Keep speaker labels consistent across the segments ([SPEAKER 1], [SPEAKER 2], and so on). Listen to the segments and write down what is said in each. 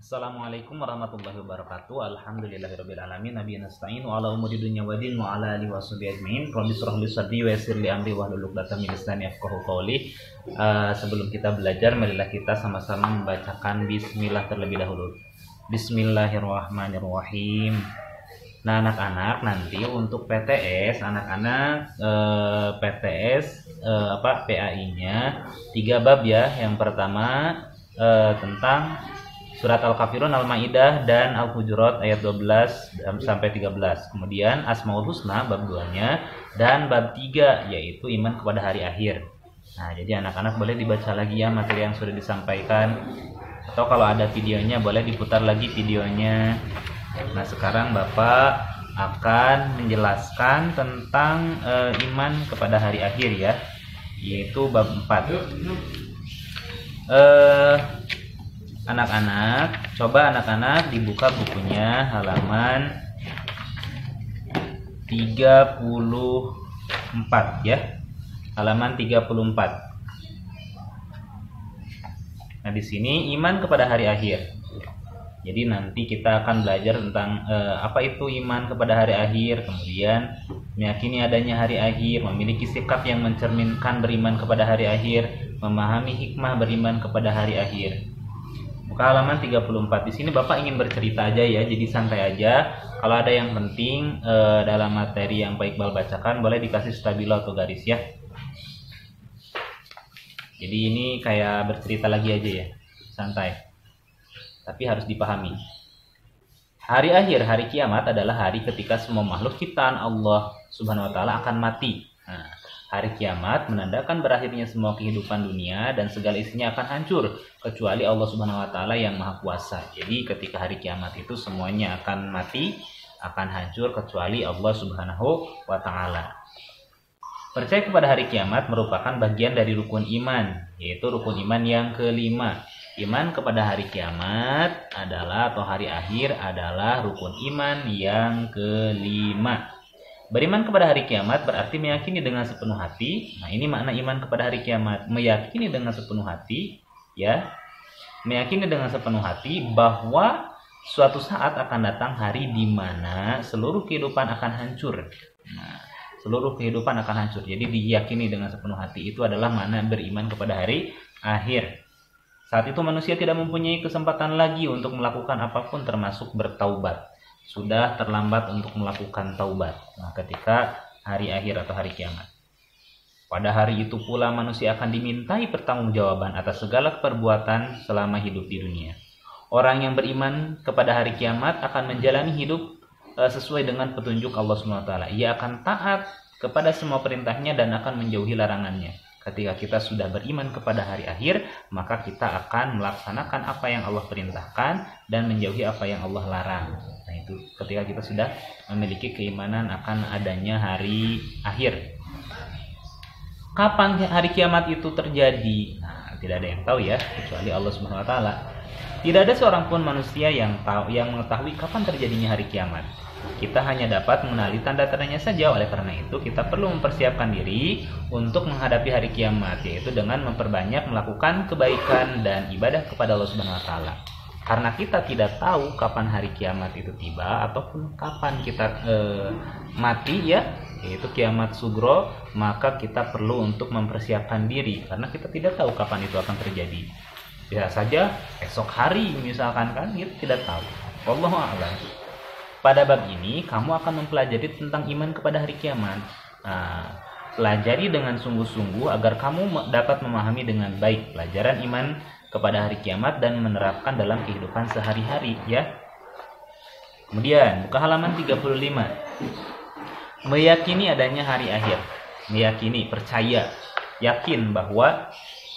[SPEAKER 1] Assalamualaikum warahmatullahi wabarakatuh. Alhamdulillahirabbil alamin. Nabiyana nasta'in wa ala umuri dunya wa din wa ala alihi washabihi ajmain. Rabbi shrah li sadri wa yassir li amri wahlul 'uqdatam min lisani yafqahu qawli. Sebelum kita belajar, marilah kita sama-sama membacakan bismillah terlebih dahulu. Bismillahirrahmanirrahim. Nah, anak-anak, nanti untuk PTS, PTS PAI-nya 3 bab ya. Yang pertama tentang Surat Al-Kafirun, Al-Maidah, dan Al-Hujurat ayat 12 sampai 13. Kemudian Asmaul Husna bab 2-nya dan bab 3 yaitu iman kepada hari akhir. Nah, jadi anak-anak boleh dibaca lagi ya materi yang sudah disampaikan. Atau kalau ada videonya boleh diputar lagi videonya. Nah, sekarang Bapak akan menjelaskan tentang iman kepada hari akhir ya, yaitu bab 4. Anak-anak, coba anak-anak dibuka bukunya halaman 34 ya. Halaman 34. Nah, di sini iman kepada hari akhir. Jadi nanti kita akan belajar tentang apa itu iman kepada hari akhir, kemudian meyakini adanya hari akhir, memiliki sikap yang mencerminkan beriman kepada hari akhir, memahami hikmah beriman kepada hari akhir. Buka halaman 34. Di sini Bapak ingin bercerita aja ya, jadi santai aja. Kalau ada yang penting dalam materi yang Pak Iqbal bacakan, boleh dikasih stabilo atau garis ya. Jadi ini kayak bercerita lagi aja ya, santai. Tapi harus dipahami. Hari akhir, hari kiamat adalah hari ketika semua makhluk ciptaan Allah Subhanahu wa taala akan mati. Nah, hari kiamat menandakan berakhirnya semua kehidupan dunia dan segala isinya akan hancur kecuali Allah Subhanahu wa taala yang Maha Kuasa. Jadi ketika hari kiamat itu semuanya akan mati, akan hancur kecuali Allah Subhanahu wa taala. Percaya kepada hari kiamat merupakan bagian dari rukun iman, yaitu rukun iman yang kelima. Iman kepada hari kiamat adalah atau hari akhir adalah rukun iman yang kelima. Beriman kepada hari kiamat berarti meyakini dengan sepenuh hati. Nah, ini makna iman kepada hari kiamat. Meyakini dengan sepenuh hati, ya. Meyakini dengan sepenuh hati bahwa suatu saat akan datang hari di mana seluruh kehidupan akan hancur. Nah, seluruh kehidupan akan hancur. Jadi diyakini dengan sepenuh hati itu adalah makna beriman kepada hari akhir. Saat itu manusia tidak mempunyai kesempatan lagi untuk melakukan apapun termasuk bertaubat. Sudah terlambat untuk melakukan taubat. Nah, ketika hari akhir atau hari kiamat. Pada hari itu pula manusia akan dimintai pertanggungjawaban atas segala perbuatan selama hidup di dunia. Orang yang beriman kepada hari kiamat akan menjalani hidup sesuai dengan petunjuk Allah SWT. Ia akan taat kepada semua perintahnya dan akan menjauhi larangannya. Ketika kita sudah beriman kepada hari akhir, maka kita akan melaksanakan apa yang Allah perintahkan dan menjauhi apa yang Allah larang. Nah, itu ketika kita sudah memiliki keimanan akan adanya hari akhir. Kapan hari kiamat itu terjadi? Nah, tidak ada yang tahu ya, kecuali Allah Subhanahu wa taala. Tidak ada seorang pun manusia yang mengetahui kapan terjadinya hari kiamat. Kita hanya dapat mengenali tanda-tandanya saja. Oleh karena itu kita perlu mempersiapkan diri untuk menghadapi hari kiamat, yaitu dengan memperbanyak melakukan kebaikan dan ibadah kepada Allah Subhanahu wa taala. Karena kita tidak tahu kapan hari kiamat itu tiba ataupun kapan kita mati ya, yaitu kiamat sugro, maka kita perlu untuk mempersiapkan diri karena kita tidak tahu kapan itu akan terjadi. Bisa saja esok hari misalkan kan, kita tidak tahu. Wallahu a'lam. Pada bab ini kamu akan mempelajari tentang iman kepada hari kiamat. Nah, pelajari dengan sungguh-sungguh agar kamu dapat memahami dengan baik pelajaran iman kepada hari kiamat dan menerapkan dalam kehidupan sehari-hari ya. Kemudian buka halaman 35. Meyakini adanya hari akhir. Meyakini, percaya, yakin bahwa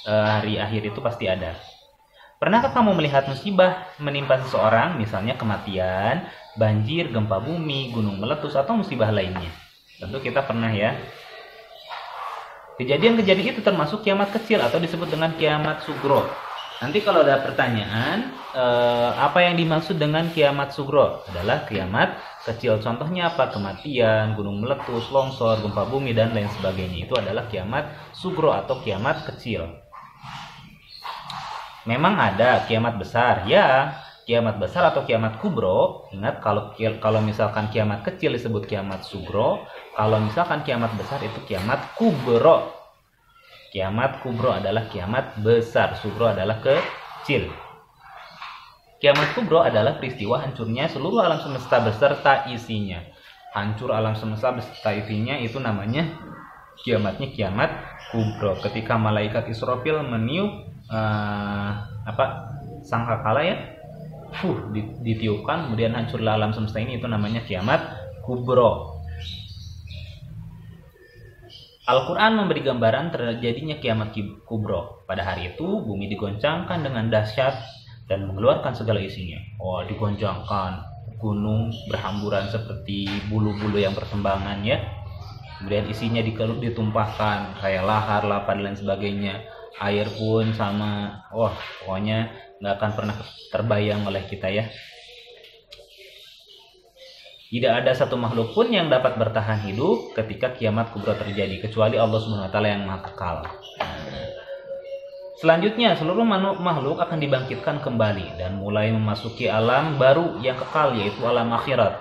[SPEAKER 1] hari akhir itu pasti ada. Pernahkah kamu melihat musibah menimpa seseorang, misalnya kematian, banjir, gempa bumi, gunung meletus, atau musibah lainnya? Tentu kita pernah ya. Kejadian-kejadian itu termasuk kiamat kecil atau disebut dengan kiamat sugro. Nanti kalau ada pertanyaan, apa yang dimaksud dengan kiamat sugro? Adalah kiamat kecil. Contohnya apa? Kematian, gunung meletus, longsor, gempa bumi, dan lain sebagainya. Itu adalah kiamat sugro atau kiamat kecil. Memang ada kiamat besar, ya. kiamat besar atau kiamat kubro. Ingat, kalau misalkan kiamat kecil disebut kiamat sugro, kalau misalkan kiamat besar itu kiamat kubro. Kiamat kubro adalah kiamat besar, sugro adalah kecil. Kiamat kubro adalah peristiwa hancurnya seluruh alam semesta beserta isinya. Hancur alam semesta beserta isinya itu namanya kiamatnya kiamat kubro. Ketika malaikat Israfil meniup sangkakala ya, ditiupkan, kemudian hancurlah alam semesta ini, itu namanya kiamat kubro. Al-Quran memberi gambaran terjadinya kiamat kubro. Pada hari itu bumi digoncangkan dengan dahsyat dan mengeluarkan segala isinya. Digoncangkan, gunung berhamburan seperti bulu-bulu yang bertembangan ya. Kemudian isinya ditumpahkan kayak lahar, lapar dan lain sebagainya. Air pun sama. Pokoknya nggak akan pernah terbayang oleh kita ya. Tidak ada satu makhluk pun yang dapat bertahan hidup ketika kiamat kubro terjadi kecuali Allah Subhanahu wa taala yang Maha Kekal. Selanjutnya, seluruh makhluk akan dibangkitkan kembali dan mulai memasuki alam baru yang kekal, yaitu alam akhirat.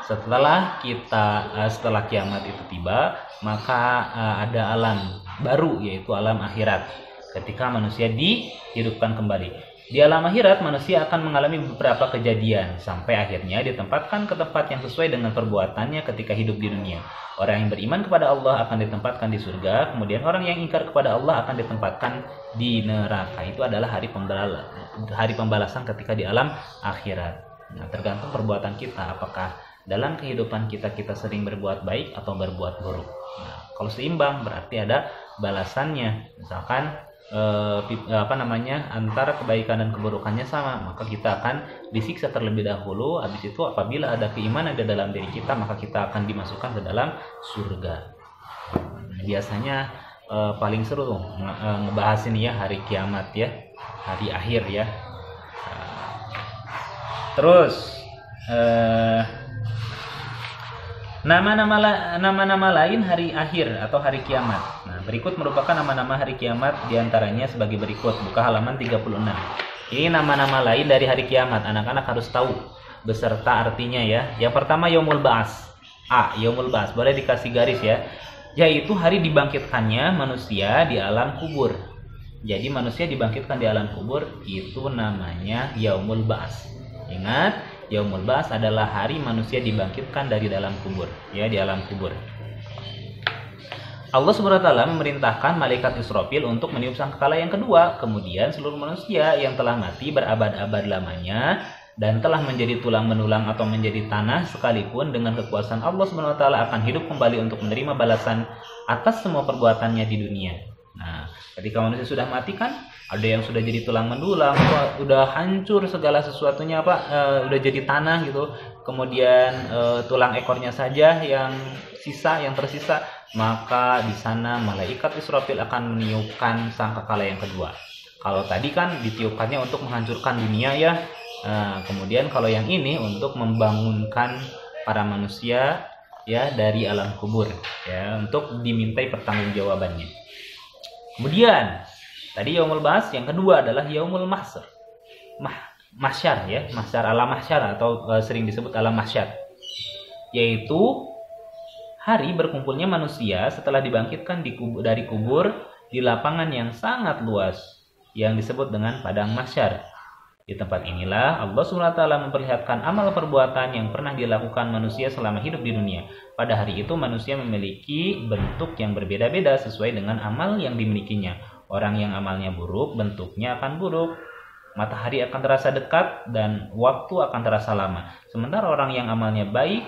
[SPEAKER 1] Setelah kiamat itu tiba, maka ada alam baru, yaitu alam akhirat. Ketika manusia dihidupkan kembali. Di alam akhirat, manusia akan mengalami beberapa kejadian, sampai akhirnya ditempatkan ke tempat yang sesuai dengan perbuatannya ketika hidup di dunia. Orang yang beriman kepada Allah akan ditempatkan di surga, kemudian orang yang ingkar kepada Allah akan ditempatkan di neraka. Itu adalah hari pembalasan ketika di alam akhirat. Nah, tergantung perbuatan kita, apakah dalam kehidupan kita sering berbuat baik atau berbuat buruk. Nah, kalau seimbang berarti ada balasannya. Misalkan antara kebaikan dan keburukannya sama, maka kita akan disiksa terlebih dahulu. Habis itu apabila ada keimanan di dalam diri kita, maka kita akan dimasukkan ke dalam surga. Biasanya paling seru ngebahas ini ya, hari kiamat ya, hari akhir ya. Terus nama-nama lain hari akhir atau hari kiamat. Nah, berikut merupakan nama-nama hari kiamat, diantaranya sebagai berikut. Buka halaman 36. Ini nama-nama lain dari hari kiamat. Anak-anak harus tahu beserta artinya ya. Yang pertama Yaumul Ba'ats. Yaumul Ba'ats. Boleh dikasih garis ya. Yaitu hari dibangkitkannya manusia di alam kubur. Jadi manusia dibangkitkan di alam kubur, itu namanya Yaumul Ba'ats. Ingat, Yaumul Ba'ats adalah hari manusia dibangkitkan dari dalam kubur, ya, di alam kubur. Allah Subhanahu wa taala memerintahkan malaikat Israfil untuk meniup sangkakala yang kedua. Kemudian seluruh manusia yang telah mati berabad-abad lamanya dan telah menjadi tulang menulang atau menjadi tanah sekalipun, dengan kekuasaan Allah Subhanahu wa taala akan hidup kembali untuk menerima balasan atas semua perbuatannya di dunia. Nah, ketika manusia sudah mati kan, ada yang sudah jadi tulang mendulang, udah hancur segala sesuatunya udah jadi tanah gitu. Kemudian tulang ekornya saja yang tersisa, maka di sana malaikat Israfil akan meniupkan sangkakala yang kedua. Kalau tadi kan ditiupkannya untuk menghancurkan dunia ya. Kemudian kalau yang ini untuk membangunkan para manusia ya dari alam kubur ya, untuk dimintai pertanggungjawabannya. Kemudian tadi Yaumul Ba'ats, yang kedua adalah Yaumul Mahsyar. Mahsyar ya, mahsyar, alam mahsyar atau sering disebut alam mahsyar. Yaitu hari berkumpulnya manusia setelah dibangkitkan dari kubur di lapangan yang sangat luas yang disebut dengan padang mahsyar. Di tempat inilah Allah SWT memperlihatkan amal perbuatan yang pernah dilakukan manusia selama hidup di dunia. Pada hari itu manusia memiliki bentuk yang berbeda-beda sesuai dengan amal yang dimilikinya. Orang yang amalnya buruk, bentuknya akan buruk. Matahari akan terasa dekat dan waktu akan terasa lama. Sementara orang yang amalnya baik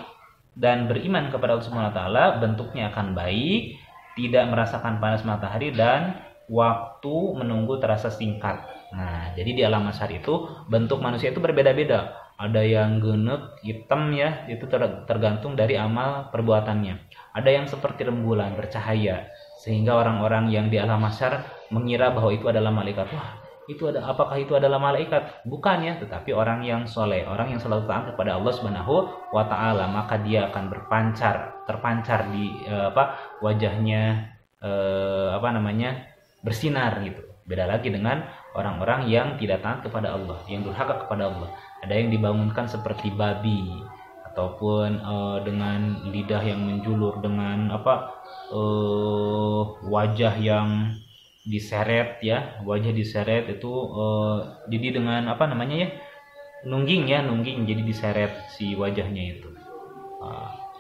[SPEAKER 1] dan beriman kepada Allah SWT, bentuknya akan baik, tidak merasakan panas matahari, dan waktu menunggu terasa singkat. Nah, jadi di alam mahsyar itu bentuk manusia itu berbeda-beda. Ada yang genek, hitam ya, itu tergantung dari amal perbuatannya. Ada yang seperti rembulan, bercahaya, sehingga orang-orang yang di alam mahsyar mengira bahwa itu adalah malaikat. Wah, apakah itu adalah malaikat? Bukan ya, tetapi orang yang soleh, orang yang selalu taat kepada Allah Subhanahu wa taala, maka dia akan terpancar di wajahnya bersinar gitu. Beda lagi dengan orang-orang yang tidak taat kepada Allah, yang durhaka kepada Allah. Ada yang dibangunkan seperti babi, ataupun dengan lidah yang menjulur, dengan wajah yang diseret ya, wajah diseret itu jadi dengan nungging jadi diseret si wajahnya itu,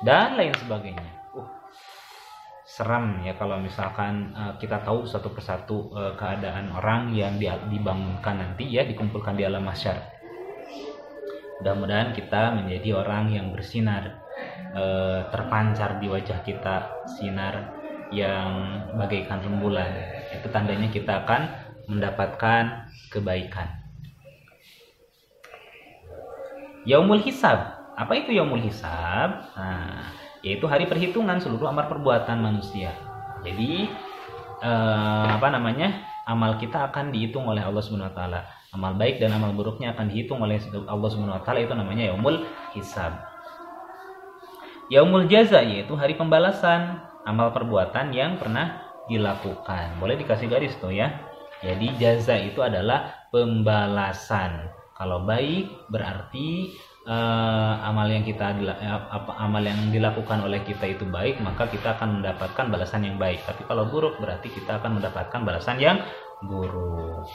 [SPEAKER 1] dan lain sebagainya. Seram ya kalau misalkan kita tahu satu persatu keadaan orang yang dibangunkan nanti ya, dikumpulkan di alam mahsyar. Mudah-mudahan kita menjadi orang yang bersinar, terpancar di wajah kita sinar yang bagaikan rembulan. Itu tandanya kita akan mendapatkan kebaikan. Yaumul Hisab. Apa itu Yaumul Hisab? Nah, yaitu hari perhitungan seluruh amal perbuatan manusia. Jadi amal kita akan dihitung oleh Allah Subhanahu wa taala. Amal baik dan amal buruknya akan dihitung oleh Allah Subhanahu wa taala, itu namanya Yaumul Hisab. Yaumul Jaza yaitu hari pembalasan amal perbuatan yang pernah dilakukan. Boleh dikasih garis tuh ya. Jadi jaza itu adalah pembalasan. Kalau baik berarti amal yang dilakukan oleh kita itu baik, maka kita akan mendapatkan balasan yang baik. Tapi kalau buruk berarti kita akan mendapatkan balasan yang buruk.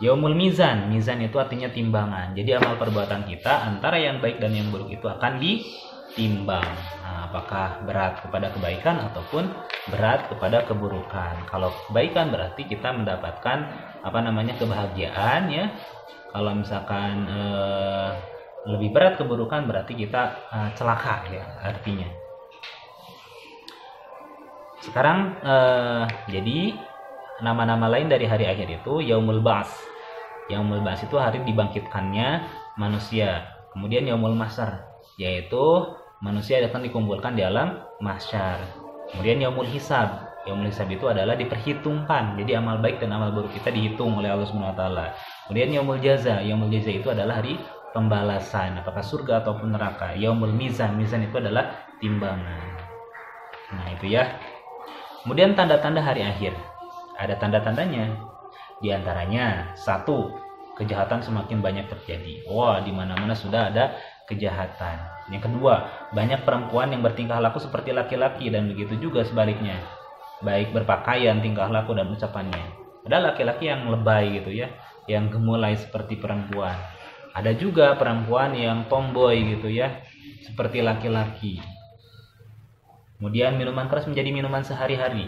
[SPEAKER 1] Yaumul Mizan. Mizan itu artinya timbangan. Jadi amal perbuatan kita antara yang baik dan yang buruk itu akan ditimbang. Nah, apakah berat kepada kebaikan ataupun berat kepada keburukan. Kalau kebaikan berarti kita mendapatkan kebahagiaan ya. Kalau misalkan lebih berat keburukan berarti kita celaka ya artinya. Sekarang jadi nama-nama lain dari hari akhir itu Yaumul Ba'ats. Yaumul Ba'ats itu hari dibangkitkannya manusia. Kemudian Yaumul Mahsyar yaitu manusia akan dikumpulkan di alam mahsyar. Kemudian Yaumul Hisab. Yaumul Hisab itu adalah diperhitungkan. Jadi amal baik dan amal buruk kita dihitung oleh Allah Subhanahu wa taala. Kemudian Yaumul Jaza. Yaumul Jaza itu adalah hari pembalasan, apakah surga ataupun neraka. Yaumul Mizan. Mizan itu adalah timbangan. Nah, itu ya. Kemudian tanda-tanda hari akhir. Ada tanda-tandanya. Di antaranya, 1, kejahatan semakin banyak terjadi. Wah, di mana-mana sudah ada kejahatan. Yang kedua, banyak perempuan yang bertingkah laku seperti laki-laki, dan begitu juga sebaliknya. Baik berpakaian, tingkah laku, dan ucapannya. Ada laki-laki yang lebay gitu ya, yang gemulai seperti perempuan. Ada juga perempuan yang tomboy gitu ya, seperti laki-laki. Kemudian minuman keras menjadi minuman sehari-hari.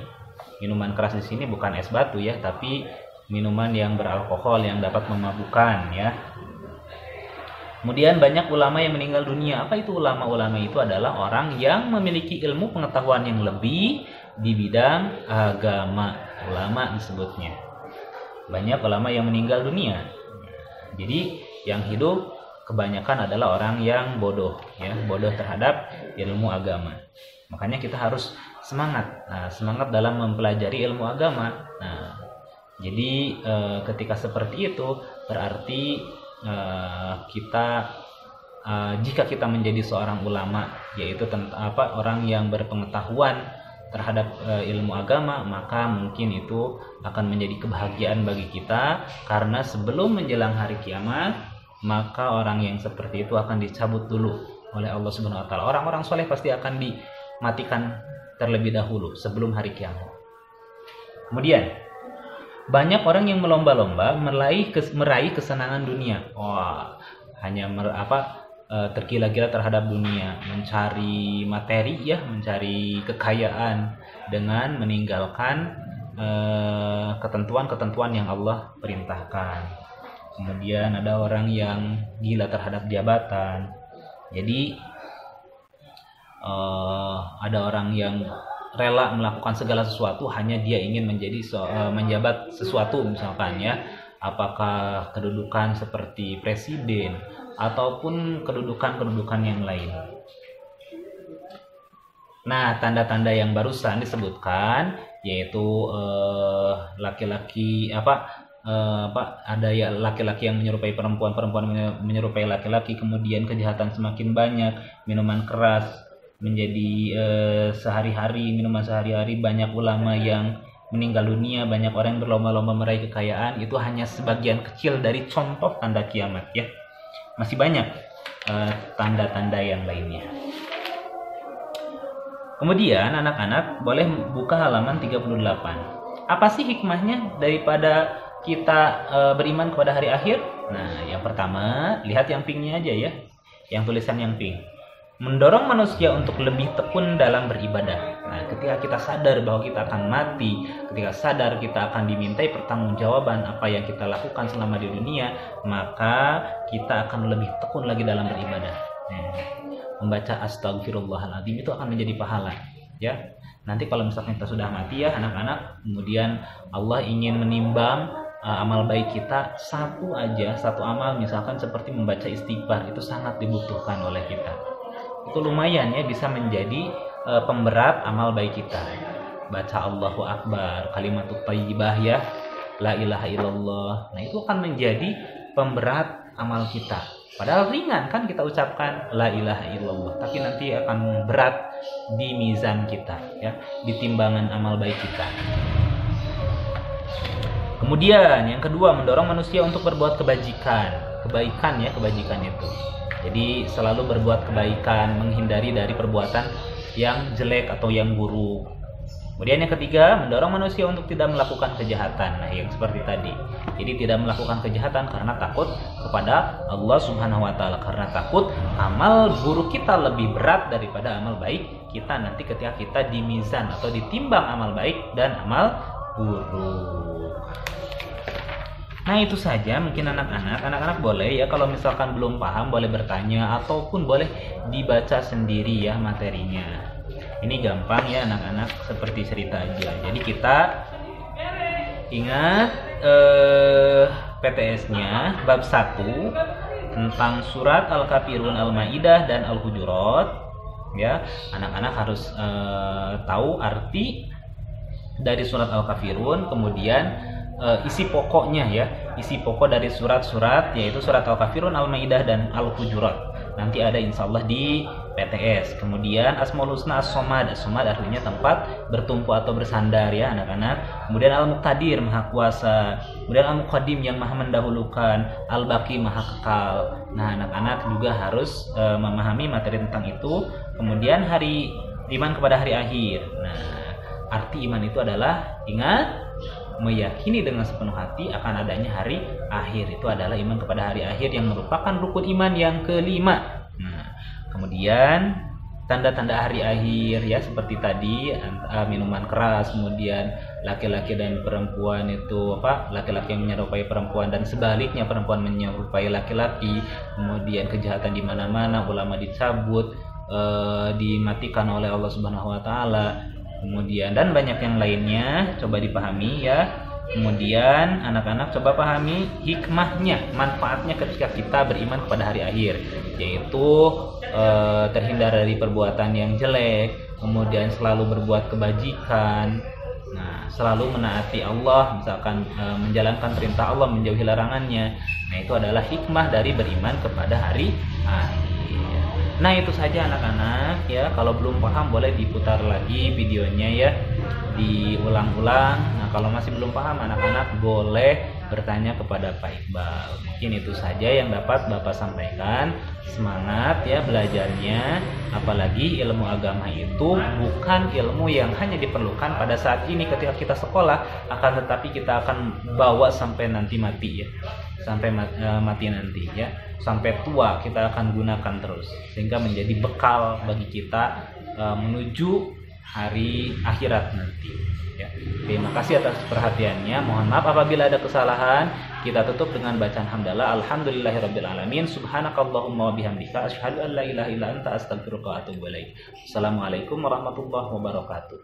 [SPEAKER 1] Minuman keras di sini bukan es batu ya, tapi minuman yang beralkohol yang dapat memabukkan ya. Kemudian banyak ulama yang meninggal dunia. Apa itu ulama? Ulama itu adalah orang yang memiliki ilmu pengetahuan yang lebih di bidang agama. Ulama disebutnya. Banyak ulama yang meninggal dunia. Jadi yang hidup kebanyakan adalah orang yang bodoh ya, bodoh terhadap ilmu agama. Makanya kita harus semangat. Nah, semangat dalam mempelajari ilmu agama. Nah, jadi ketika seperti itu berarti jika kita menjadi seorang ulama, yaitu orang yang berpengetahuan terhadap ilmu agama, maka mungkin itu akan menjadi kebahagiaan bagi kita, karena sebelum menjelang hari kiamat maka orang yang seperti itu akan dicabut dulu oleh Allah Subhanahu wa taala. Orang-orang soleh pasti akan dimatikan terlebih dahulu sebelum hari kiamat. Kemudian banyak orang yang melomba-lomba meraih kesenangan dunia. Wah, hanya tergila-gila terhadap dunia, mencari materi ya, mencari kekayaan dengan meninggalkan ketentuan-ketentuan yang Allah perintahkan. Kemudian ada orang yang gila terhadap jabatan. Jadi ada orang yang rela melakukan segala sesuatu hanya dia ingin menjabat sesuatu, misalkan ya, apakah kedudukan seperti presiden ataupun kedudukan yang lain. Nah, tanda-tanda yang barusan disebutkan yaitu ada ya laki-laki yang menyerupai perempuan, perempuan menyerupai laki-laki, kemudian kejahatan semakin banyak, minuman keras menjadi sehari-hari, minuman sehari-hari, banyak ulama yang meninggal dunia, banyak orang yang berlomba-lomba meraih kekayaan, itu hanya sebagian kecil dari contoh tanda kiamat ya. Masih banyak tanda-tanda yang lainnya. Kemudian anak-anak boleh buka halaman 38. Apa sih hikmahnya daripada kita beriman kepada hari akhir? Nah, yang pertama, lihat yang pinknya aja ya. Yang tulisan yang pink. Mendorong manusia untuk lebih tekun dalam beribadah. Nah, ketika kita sadar bahwa kita akan mati, ketika sadar kita akan dimintai pertanggungjawaban apa yang kita lakukan selama di dunia, maka kita akan lebih tekun lagi dalam beribadah. Membaca astagfirullahaladzim itu akan menjadi pahala ya. Nanti kalau misalkan kita sudah mati ya anak-anak, kemudian Allah ingin menimbang amal baik kita, satu amal misalkan seperti membaca istighfar, itu sangat dibutuhkan oleh kita. Itu lumayan ya, bisa menjadi pemberat amal baik kita. Baca Allahu Akbar, kalimatut thayyibah ya, la ilaha illallah. Nah, itu akan menjadi pemberat amal kita. Padahal ringan kan kita ucapkan la ilaha illallah, tapi nanti akan berat di mizan kita ya, di timbangan amal baik kita. Kemudian yang kedua, mendorong manusia untuk berbuat kebaikan ya, kebajikan itu. Jadi selalu berbuat kebaikan, menghindari dari perbuatan yang jelek atau yang buruk. Kemudian yang ketiga, mendorong manusia untuk tidak melakukan kejahatan. Nah, yang seperti tadi. Jadi tidak melakukan kejahatan karena takut kepada Allah Subhanahu wa taala, karena takut amal buruk kita lebih berat daripada amal baik kita nanti ketika kita di mizan atau ditimbang amal baik dan amal buruk. Nah, itu saja mungkin anak-anak boleh ya, kalau misalkan belum paham boleh bertanya ataupun boleh dibaca sendiri ya materinya. Ini gampang ya anak-anak, seperti cerita aja. Jadi kita ingat PTS-nya bab 1 tentang surat Al-Kafirun, Al-Maidah dan Al-Hujurat ya. Anak-anak harus tahu arti dari surat Al-Kafirun, kemudian isi pokoknya ya, isi pokok dari surat-surat yaitu surat Al-Kafirun, Al-Maidah dan Al-Hujurat. Nanti ada insyaallah di PTS. Kemudian Asmaul Husna As-Somad. As-Somad artinya tempat bertumpu atau bersandar ya anak-anak. Kemudian Al-Muqtadir, Maha Kuasa. Kemudian Al-Muqaddim, yang Maha mendahulukan. Al-Baqi, Maha kekal. Nah, anak-anak juga harus memahami materi tentang itu. Kemudian hari iman kepada hari akhir. Nah, arti iman itu adalah ingat, meyakini dengan sepenuh hati akan adanya hari akhir. Itu adalah iman kepada hari akhir yang merupakan rukun iman yang kelima. Nah, kemudian tanda-tanda hari akhir ya, seperti tadi minuman keras, kemudian laki-laki dan perempuan itu laki-laki yang menyerupai perempuan dan sebaliknya perempuan menyerupai laki-laki, kemudian kejahatan di mana-mana, ulama dicabut, dimatikan oleh Allah Subhanahu wa taala. Kemudian dan banyak yang lainnya, coba dipahami ya. Kemudian anak-anak coba pahami hikmahnya, manfaatnya ketika kita beriman kepada hari akhir, yaitu terhindar dari perbuatan yang jelek, kemudian selalu berbuat kebajikan, nah selalu menaati Allah, misalkan menjalankan perintah Allah, menjauhi larangannya. Nah, itu adalah hikmah dari beriman kepada hari akhir. Nah, itu saja anak-anak ya. Kalau belum paham boleh diputar lagi videonya ya, diulang-ulang. Nah, kalau masih belum paham anak-anak boleh bertanya kepada Pak Iqbal. Mungkin itu saja yang dapat Bapak sampaikan. Semangat ya belajarnya. Apalagi ilmu agama itu bukan ilmu yang hanya diperlukan pada saat ini ketika kita sekolah, akan tetapi kita akan bawa sampai nanti mati ya. Sampai mati nanti ya, sampai tua kita akan gunakan terus, sehingga menjadi bekal bagi kita menuju hari akhirat nanti ya. Terima kasih atas perhatiannya, mohon maaf apabila ada kesalahan. Kita tutup dengan bacaan hamdalah, alhamdulillahirabbil alamin, subhanakallahumma wa bihamdika asyhadu an la ilaha illa anta astaghfiruka wa atubu ilaik. Assalamualaikum warahmatullahi wabarakatuh.